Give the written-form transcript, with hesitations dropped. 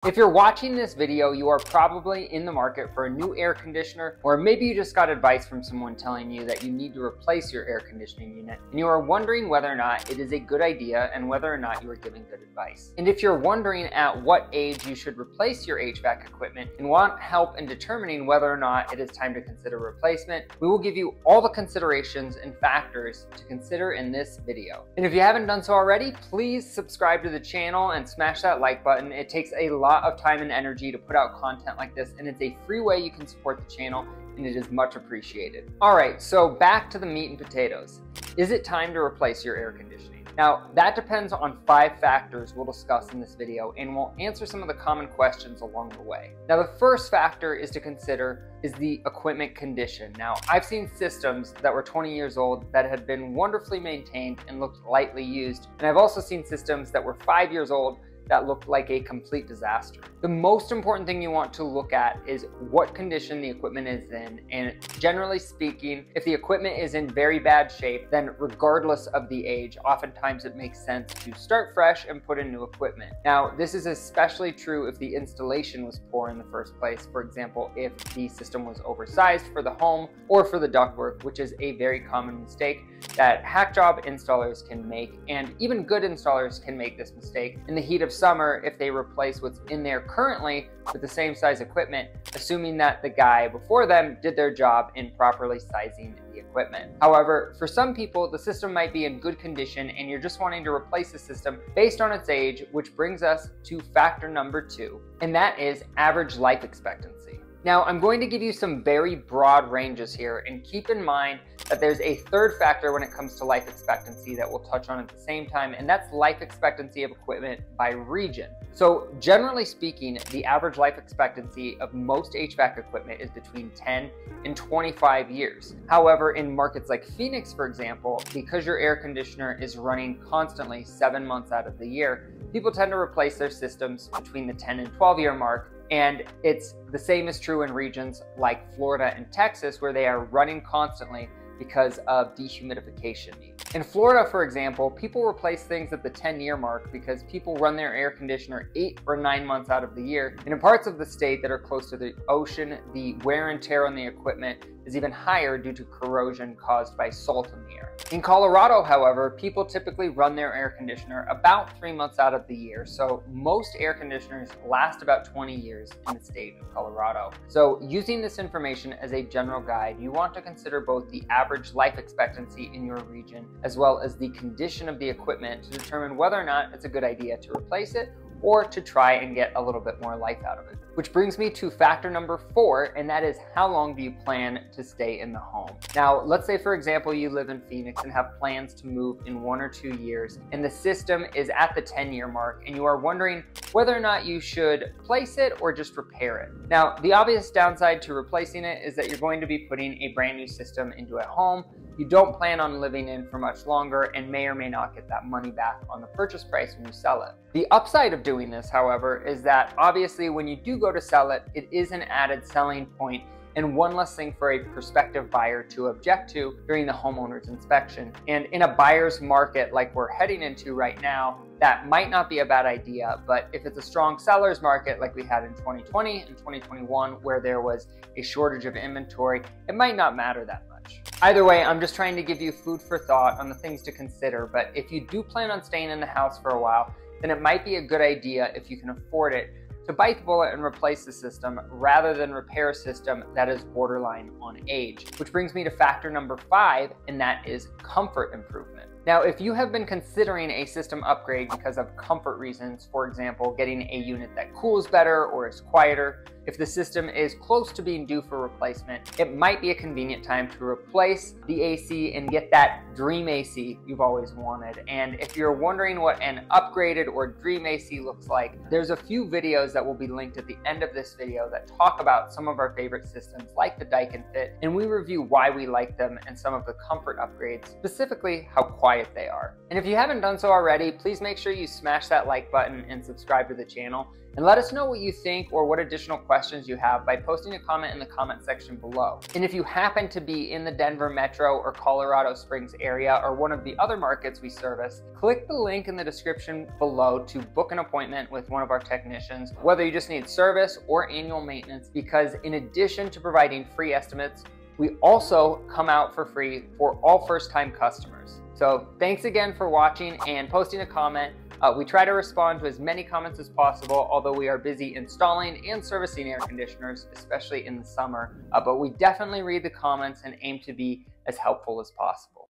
If you're watching this video, you are probably in the market for a new air conditioner, or maybe you just got advice from someone telling you that you need to replace your air conditioning unit, and you are wondering whether or not it is a good idea and whether or not you are giving good advice. And if you're wondering at what age you should replace your HVAC equipment and want help in determining whether or not it is time to consider replacement, we will give you all the considerations and factors to consider in this video. And if you haven't done so already, please subscribe to the channel and smash that like button. It takes a lot of time and energy to put out content like this, and it's a free way you can support the channel, and it is much appreciated. All right, so back to the meat and potatoes. Is it time to replace your air conditioning? Now, that depends on 5 factors we'll discuss in this video, and we'll answer some of the common questions along the way. Now, the first factor is to consider is the equipment condition. Now, I've seen systems that were 20 years old that had been wonderfully maintained and looked lightly used, and I've also seen systems that were 5 years old that looked like a complete disaster. The most important thing you want to look at is what condition the equipment is in, and generally speaking, if the equipment is in very bad shape, then regardless of the age, oftentimes it makes sense to start fresh and put in new equipment. Now, this is especially true if the installation was poor in the first place. For example, if the system was oversized for the home or for the ductwork, which is a very common mistake that hack job installers can make, and even good installers can make this mistake in the heat of summer if they replace what's in there currently with the same size equipment, assuming that the guy before them did their job in properly sizing the equipment. However, for some people, the system might be in good condition and you're just wanting to replace the system based on its age, which brings us to factor number 2, and that is average life expectancy. Now, I'm going to give you some very broad ranges here, and keep in mind that there's a third factor when it comes to life expectancy that we'll touch on at the same time, and that's life expectancy of equipment by region. So generally speaking, the average life expectancy of most HVAC equipment is between 10 and 25 years. However, in markets like Phoenix, for example, because your air conditioner is running constantly 7 months out of the year, people tend to replace their systems between the 10 and 12-year mark. And it's the same is true in regions like Florida and Texas, where they are running constantly because of dehumidification needs. In Florida, for example, people replace things at the 10-year mark because people run their air conditioner 8 or 9 months out of the year. And in parts of the state that are close to the ocean, the wear and tear on the equipment is even higher due to corrosion caused by salt in the air. In Colorado, however, people typically run their air conditioner about 3 months out of the year. So most air conditioners last about 20 years in the state of Colorado. So using this information as a general guide, you want to consider both the average life expectancy in your region as well as the condition of the equipment to determine whether or not it's a good idea to replace it or to try and get a little bit more life out of it. Which brings me to factor number 4, and that is how long do you plan to stay in the home? Now, let's say for example, you live in Phoenix and have plans to move in 1 or 2 years, and the system is at the 10-year mark, and you are wondering whether or not you should replace it or just repair it. Now, the obvious downside to replacing it is that you're going to be putting a brand new system into a home you don't plan on living in for much longer and may or may not get that money back on the purchase price when you sell it. The upside of doing this, however, is that obviously when you do go to sell it, it is an added selling point and one less thing for a prospective buyer to object to during the homeowner's inspection. And in a buyer's market like we're heading into right now, that might not be a bad idea, but if it's a strong seller's market like we had in 2020 and 2021 where there was a shortage of inventory, it might not matter that much. Either way, I'm just trying to give you food for thought on the things to consider, but if you do plan on staying in the house for a while, then it might be a good idea, if you can afford it, to bite the bullet and replace the system rather than repair a system that is borderline on age. Which brings me to factor number 5, and that is comfort improvement. Now, if you have been considering a system upgrade because of comfort reasons, for example, getting a unit that cools better or is quieter, if the system is close to being due for replacement, it might be a convenient time to replace the AC and get that dream AC you've always wanted. And if you're wondering what an upgraded or dream AC looks like, there's a few videos that will be linked at the end of this video that talk about some of our favorite systems like the Daikin Fit, and we review why we like them and some of the comfort upgrades, specifically how quiet they are. And if you haven't done so already, please make sure you smash that like button and subscribe to the channel. And let us know what you think or what additional questions you have by posting a comment in the comment section below. And if you happen to be in the Denver metro or Colorado Springs area or one of the other markets we service, click the link in the description below to book an appointment with one of our technicians, whether you just need service or annual maintenance, because in addition to providing free estimates, we also come out for free for all first-time customers. So thanks again for watching and posting a comment. We try to respond to as many comments as possible, although we are busy installing and servicing air conditioners, especially in the summer. But we definitely read the comments and aim to be as helpful as possible.